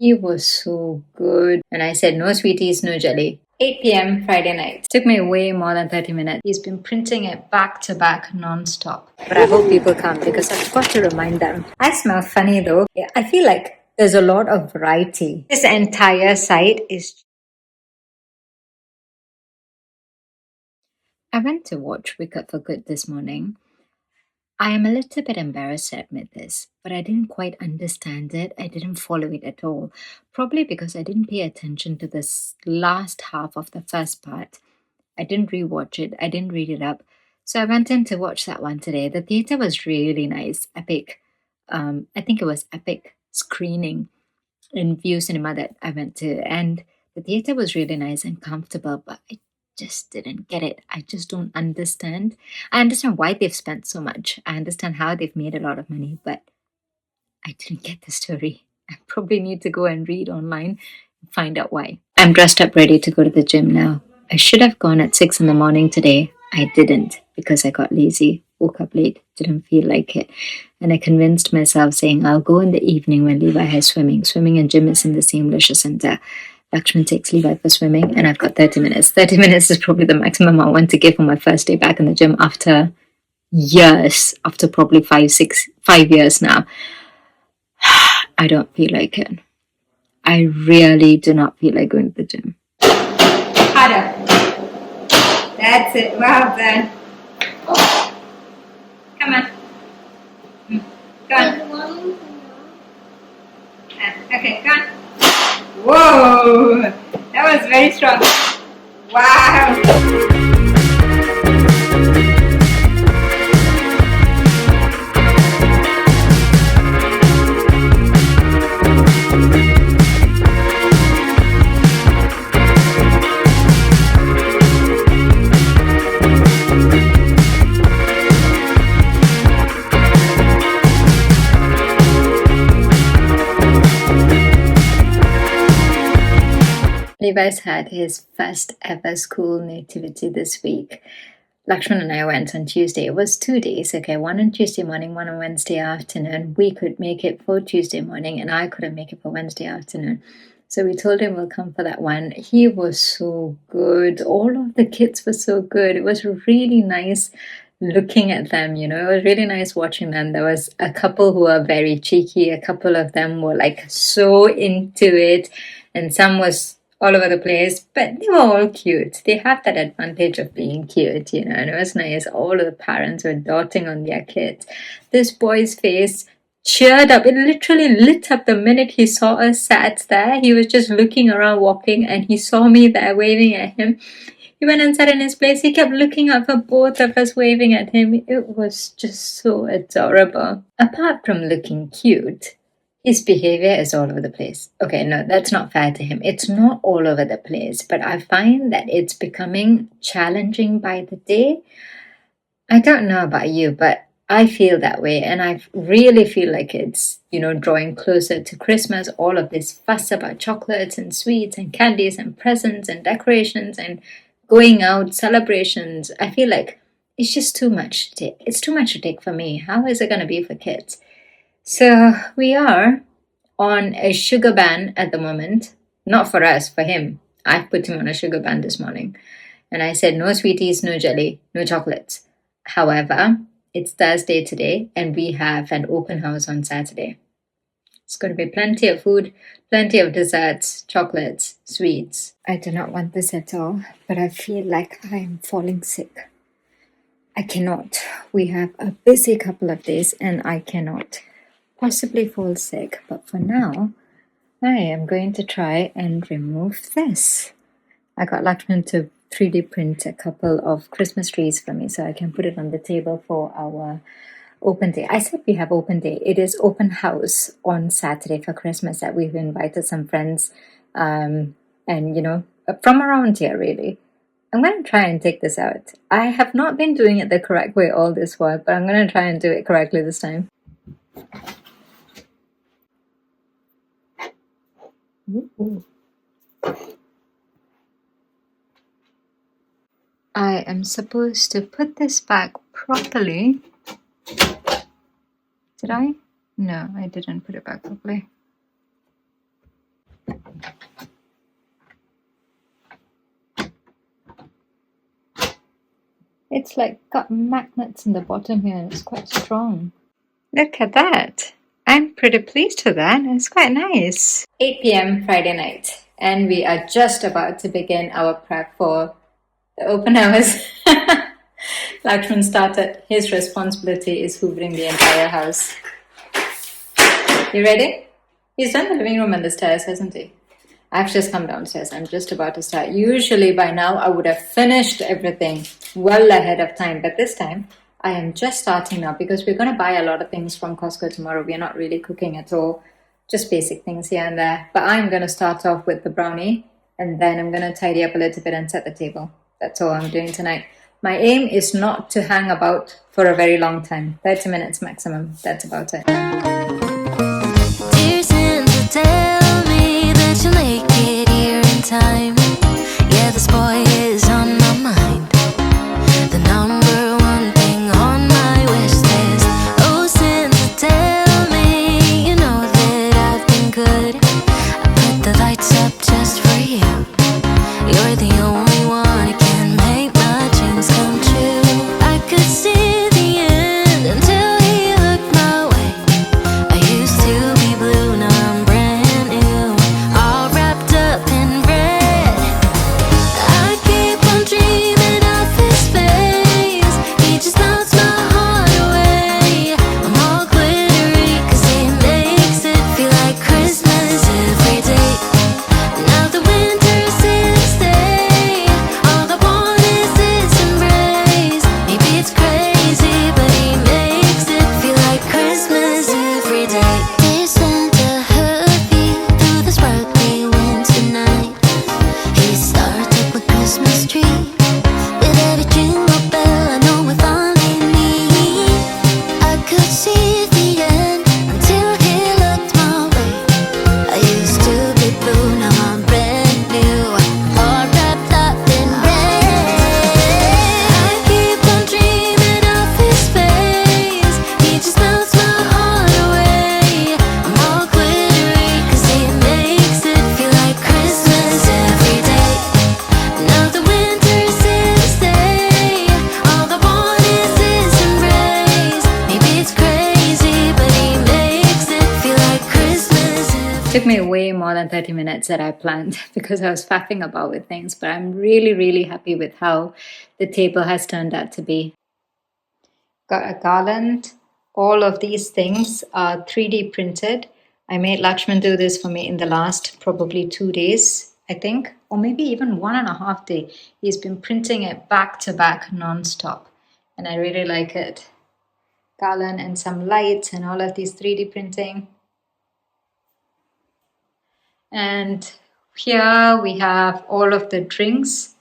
He was so good. And I said, no sweeties, no jelly. 8 p.m. Friday night. Took me way more than 30 minutes. He's been printing it back to back non-stop. But I hope people come because I've got to remind them. I smell funny though. I feel like there's a lot of variety. This entire site is... I went to watch Wicked for Good this morning. I am a little bit embarrassed to admit this, but I didn't quite understand it. I didn't follow it at all. Probably because I didn't pay attention to this last half of the first part. I didn't rewatch it, I didn't read it up. So I went in to watch that one today. The theatre was really nice, epic. I think it was epic screening in View Cinema that I went to. And the theatre was really nice and comfortable, but I just didn't get it. I just don't understand. I understand why they've spent so much. I understand how they've made a lot of money, but I didn't get the story. I probably need to go and read online and find out why. I'm dressed up ready to go to the gym now. I should have gone at 6 in the morning today. I didn't because I got lazy, woke up late, didn't feel like it. And I convinced myself saying I'll go in the evening when Levi has swimming. Swimming and gym is in the same leisure center. Lakshman takes Levi for swimming and I've got 30 minutes. 30 minutes is probably the maximum I want to give on my first day back in the gym after years, after probably 5 years now. I don't feel like it. I really do not feel like going to the gym. Harder. That's it. Well done. Come on. Go on. Okay, go on. Whoa! That was very strong. Wow! Levi's had his first ever school nativity this week. Lakshman and I went on Tuesday. It was 2 days, okay, one on Tuesday morning, one on Wednesday afternoon. We could make it for Tuesday morning and I couldn't make it for Wednesday afternoon. So we told him we'll come for that one. He was so good. All of the kids were so good. It was really nice looking at them, you know. It was really nice watching them. There was a couple who were very cheeky. A couple of them were like so into it. And some was all over the place, but they were all cute. They have that advantage of being cute, you know, and it was nice. All of the parents were doting on their kids. This boy's face cheered up. It literally lit up the minute he saw us sat there. He was just looking around, walking, and he saw me there waving at him. He went and sat in his place. He kept looking up for both of us, waving at him. It was just so adorable. Apart from looking cute, his behavior is all over the place. Okay, no, that's not fair to him. It's not all over the place, but I find that it's becoming challenging by the day. I don't know about you, but I feel that way, and I really feel like it's, you know, drawing closer to Christmas. All of this fuss about chocolates and sweets and candies and presents and decorations and going out, celebrations. I feel like it's just too much to take. It's too much to take for me. How is it going to be for kids? So we are on a sugar ban at the moment. Not for us, for him. I put him on a sugar ban this morning. And I said, no sweeties, no jelly, no chocolates. However, it's Thursday today and we have an open house on Saturday. It's going to be plenty of food, plenty of desserts, chocolates, sweets. I do not want this at all, but I feel like I am falling sick. I cannot. We have a busy couple of days and I cannot possibly fall sick, but for now, I am going to try and remove this. I got Lakshman to 3D print a couple of Christmas trees for me so I can put it on the table for our open day. I said we have open day. It is open house on Saturday for Christmas that we've invited some friends and, you know, from around here really. I'm going to try and take this out. I have not been doing it the correct way all this while, but I'm going to try and do it correctly this time. Ooh. I am supposed to put this back properly. Did I? No, I didn't put it back properly. It's like got magnets in the bottom here and it's quite strong. Look at that. I'm pretty pleased with that. It's quite nice. 8 p.m. Friday night, and we are just about to begin our prep for the open hours. Lakshman started. His responsibility is hoovering the entire house. You ready? He's done the living room and the stairs, hasn't he? I've just come downstairs. I'm just about to start. Usually by now I would have finished everything well ahead of time, but this time I am just starting now because we're going to buy a lot of things from Costco tomorrow. We're not really cooking at all, just basic things here and there. But I'm going to start off with the brownie and then I'm going to tidy up a little bit and set the table. That's all I'm doing tonight. My aim is not to hang about for a very long time. 30 minutes maximum. That's about it. Dear Santa, tell me that you'll make it here in time. Yeah, this boy is on my mind. The number one thing on my wish list. Oh, Santa, tell me you know that I've been good. I put the lights up just for you. You're the only one who can make my dreams come true. I could see the end until he looked my way. I used to be blue, now I'm brand new, all wrapped up in red. I keep on dreaming of his face. He just melts my heart away. I'm all glittery 'cause he makes it feel like Christmas every day. Now the winter's here to stay. All I want is his embrace. Maybe it's crazy, but he makes it feel like Christmas every day. Dear Santa, hurry through the sparkly winter night. He starts up a Christmas tree. With every jingle bell, I know we're finally meet. I could see the end until he looked my way. I used to be blue, now I'm brand new, all wrapped up in red. I keep on dreaming of his face. He just melts my heart away. I'm all glittery 'cause he makes it feel like Christmas every day. Now the winter's here to stay. All I want is his embrace. Maybe it's crazy, but he makes it feel like Christmas every. Took me way more than 30 minutes that I planned because I was faffing about with things, but I'm really, really happy with how the table has turned out to be. Got a garland. All of these things are 3D printed. I made Lakshman do this for me in the last probably 2 days, I think, or maybe even 1.5 days. He's been printing it back to back non-stop, and I really like it. Garland and some lights and all of these 3D printing. And here we have all of the drinks.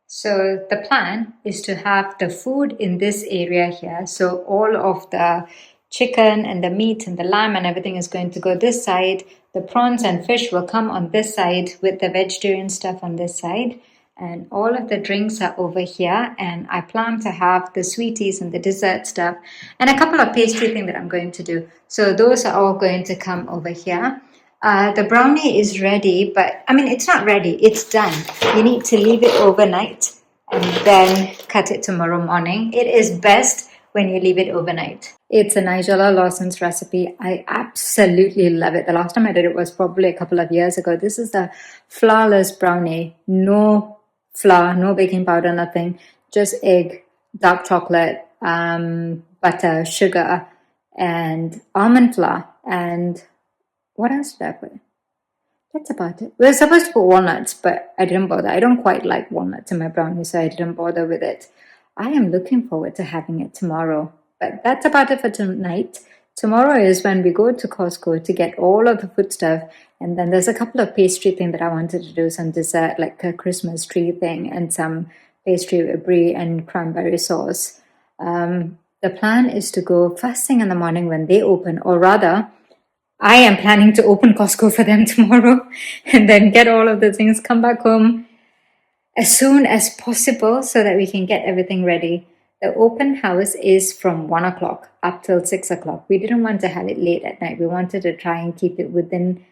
So the plan is to have the food in this area here. So all of the chicken and the meat and the lamb and everything is going to go this side. The prawns and fish will come on this side with the vegetarian stuff on this side. And all of the drinks are over here. And I plan to have the sweeties and the dessert stuff and a couple of pastry things that I'm going to do. So those are all going to come over here. The brownie is ready, but I mean, it's not ready. It's done. You need to leave it overnight and then cut it tomorrow morning. It is best when you leave it overnight. It's a Nigella Lawson's recipe. I absolutely love it. The last time I did it was probably a couple of years ago. This is the flourless brownie. No flour, no baking powder, nothing. Just egg, dark chocolate, butter, sugar, and almond flour. And what else did I put? That's about it. We were supposed to put walnuts, but I didn't bother. I don't quite like walnuts in my brownie, so I didn't bother with it. I am looking forward to having it tomorrow. But that's about it for tonight. Tomorrow is when we go to Costco to get all of the food stuff. And then there's a couple of pastry things that I wanted to do, some dessert, like a Christmas tree thing, and some pastry with brie and cranberry sauce. The plan is to go first thing in the morning when they open, or rather, I am planning to open Costco for them tomorrow and then get all of the things, come back home as soon as possible so that we can get everything ready. The open house is from 1 o'clock up till 6 o'clock. We didn't want to have it late at night. We wanted to try and keep it within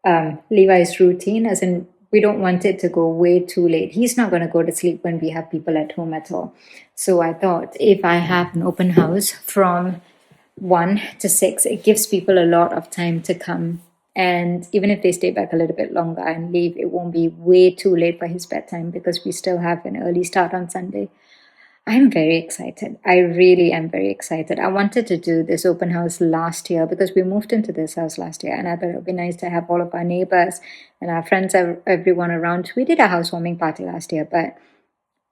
Levi's routine, as in we don't want it to go way too late. He's not going to go to sleep when we have people at home at all. So I thought if I have an open house from 1 to 6, it gives people a lot of time to come. And even if they stay back a little bit longer and leave, it won't be way too late for his bedtime because we still have an early start on Sunday. I'm very excited. I really am very excited. I wanted to do this open house last year because we moved into this house last year, and I thought it would be nice to have all of our neighbors and our friends, everyone around. We did a housewarming party last year, but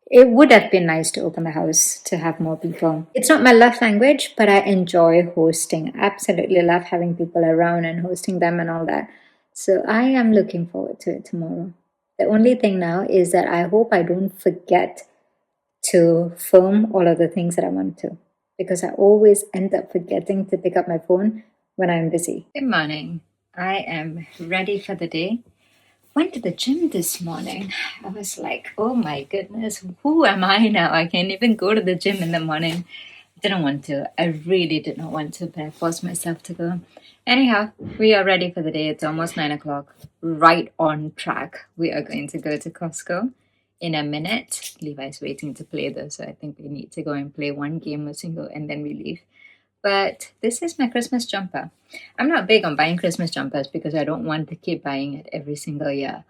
it would have been nice to open the house to have more people. It's not my love language, but I enjoy hosting. Absolutely love having people around and hosting them and all that. So I am looking forward to it tomorrow. The only thing now is that I hope I don't forget to film all of the things that I want to, because I always end up forgetting to pick up my phone when I'm busy. Good morning. I am ready for the day. Went to the gym this morning. I was like, oh my goodness, who am I now? I can't even go to the gym in the morning. Didn't want to. I really did not want to, but I forced myself to go. Anyhow, we are ready for the day. It's almost 9 o'clock. Right on track. We are going to go to Costco in a minute. Levi's waiting to play though, so I think we need to go and play one game or single and then we leave. But this is my Christmas jumper. I'm not big on buying Christmas jumpers because I don't want to keep buying it every single year.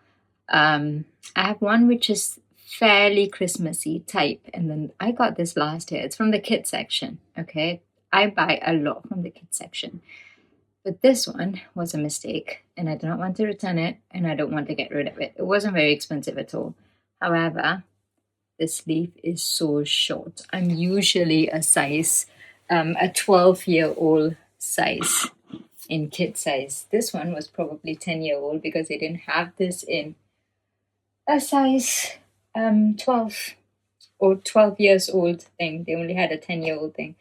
I have one which is fairly Christmassy type, and then I got this last year. It's from the kids section, okay? I buy a lot from the kids section. But this one was a mistake, and I do not want to return it, and I don't want to get rid of it. It wasn't very expensive at all. However, the sleeve is so short. I'm usually a 12-year-old size in kid size. This one was probably 10-year-old because they didn't have this in a size 12 or 12 years old thing. They only had a 10-year-old thing.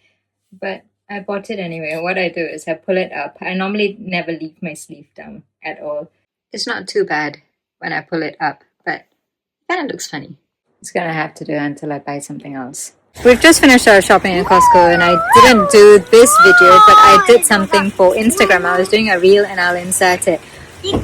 But I bought it anyway. What I do is I pull it up. I normally never leave my sleeve down at all. It's not too bad when I pull it up, but it kind of looks funny. It's gonna have to do until I buy something else. We've just finished our shopping in Costco, and I didn't do this video, but I did something for Instagram. I was doing a reel and I'll insert it.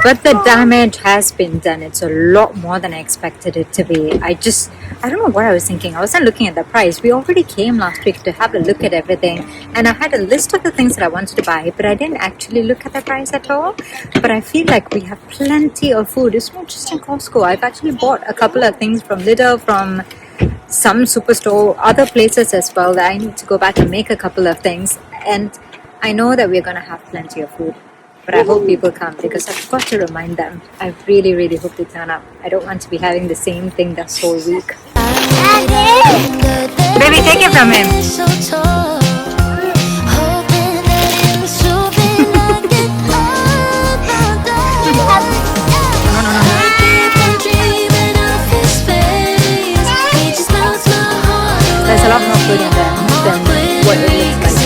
But the damage has been done. It's a lot more than I expected it to be. I don't know what I was thinking. I wasn't looking at the price. We already came last week to have a look at everything, and I had a list of the things that I wanted to buy, but I didn't actually look at the price at all. But I feel like we have plenty of food. It's not just in Costco. I've actually bought a couple of things from Lidl, from some superstore, other places as well, that I need to go back and make a couple of things. And I know that we're going to have plenty of food. But I hope people come because I've got to remind them. I really, really hope they turn up. I don't want to be having the same thing this whole week. Baby, take it from him. There's a lot more food in there than what it looks like.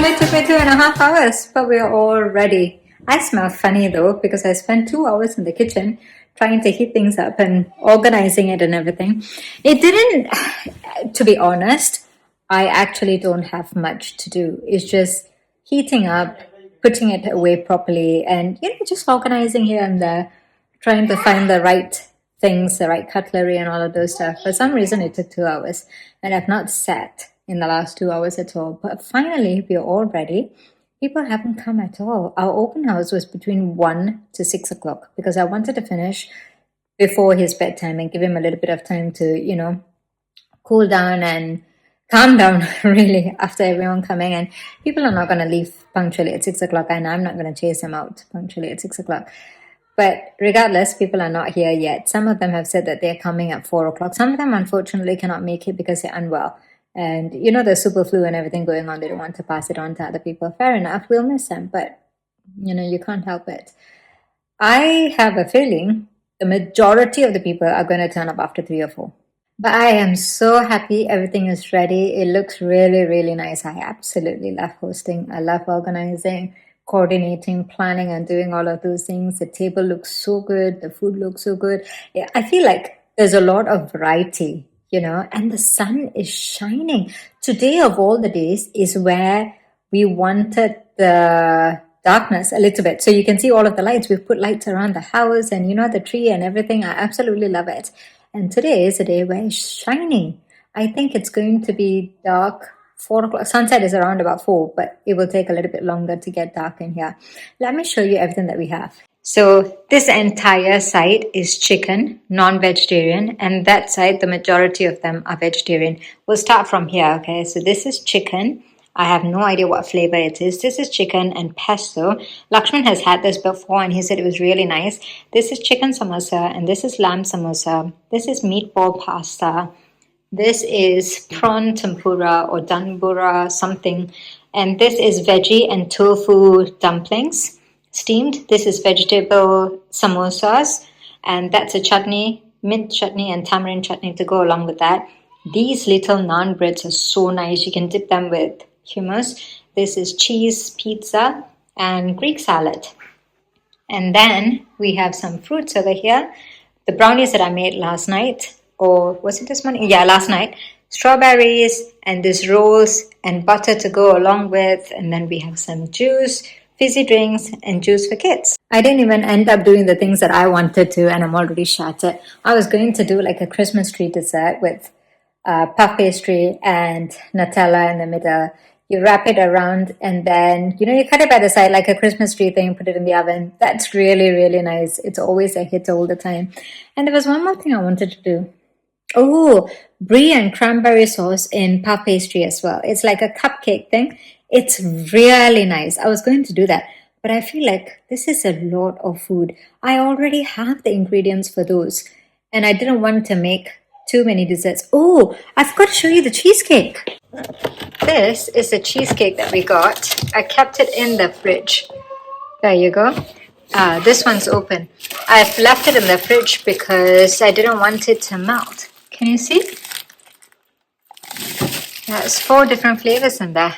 It took me 2.5 hours, but we're all ready. I smell funny though because I spent 2 hours in the kitchen trying to heat things up and organizing it and everything. It didn't, to be honest, I actually don't have much to do. It's just heating up, putting it away properly, and just organizing here and there, trying to find the right things, the right cutlery and all of those stuff. For some reason it took 2 hours, and I've not sat in the last 2 hours at all. But finally, we're all ready. People haven't come at all. Our open house was between 1 to 6 o'clock because I wanted to finish before his bedtime and give him a little bit of time to, cool down and calm down, really, after everyone coming. And people are not going to leave punctually at 6 o'clock, and I'm not going to chase them out punctually at 6 o'clock. But regardless, people are not here yet. Some of them have said that they're coming at 4 o'clock. Some of them, unfortunately, cannot make it because they're unwell. And the super flu and everything going on, they don't want to pass it on to other people. Fair enough, we'll miss them, but you can't help it. I have a feeling the majority of the people are going to turn up after 3 or 4. But I am so happy everything is ready. It looks really, really nice. I absolutely love hosting. I love organizing. coordinating, planning, and doing all of those things. The table looks so good. The food looks so good. Yeah, I feel like there's a lot of variety, and the sun is shining. Today, of all the days, is where we wanted the darkness a little bit. So you can see all of the lights. We've put lights around the house and, the tree and everything. I absolutely love it. And today is a day where it's shining. I think it's going to be dark 4 o'clock. Sunset is around about 4, but it will take a little bit longer to get dark in here. Let me show you everything that we have. So this entire side is chicken, non-vegetarian, and that side, the majority of them are vegetarian. We'll start from here, okay? So this is chicken. I have no idea what flavor it is. This is chicken and pesto. Lakshman has had this before and he said it was really nice. This is chicken samosa and this is lamb samosa. This is meatball pasta. This is prawn tempura or danbura something. And this is veggie and tofu dumplings, steamed. This is vegetable samosas. And that's a chutney, mint chutney and tamarind chutney to go along with that. These little naan breads are so nice. You can dip them with hummus. This is cheese pizza and Greek salad. And then we have some fruits over here. The brownies that I made last night, or was it this morning? Yeah, last night. Strawberries and these rolls and butter to go along with. And then we have some juice, fizzy drinks, and juice for kids. I didn't even end up doing the things that I wanted to, and I'm already shattered. I was going to do like a Christmas tree dessert with puff pastry and Nutella in the middle. You wrap it around and then, you cut it by the side like a Christmas tree thing, put it in the oven. That's really, really nice. It's always a hit all the time. And there was one more thing I wanted to do. Oh, brie and cranberry sauce in puff pastry as well. It's like a cupcake thing. It's really nice. I was going to do that, but I feel like this is a lot of food. I already have the ingredients for those, and I didn't want to make too many desserts. Oh, I forgot to show you the cheesecake. This is the cheesecake that we got. I kept it in the fridge. There you go. This one's open. I've left it in the fridge because I didn't want it to melt. Can you see? There's 4 different flavors in there.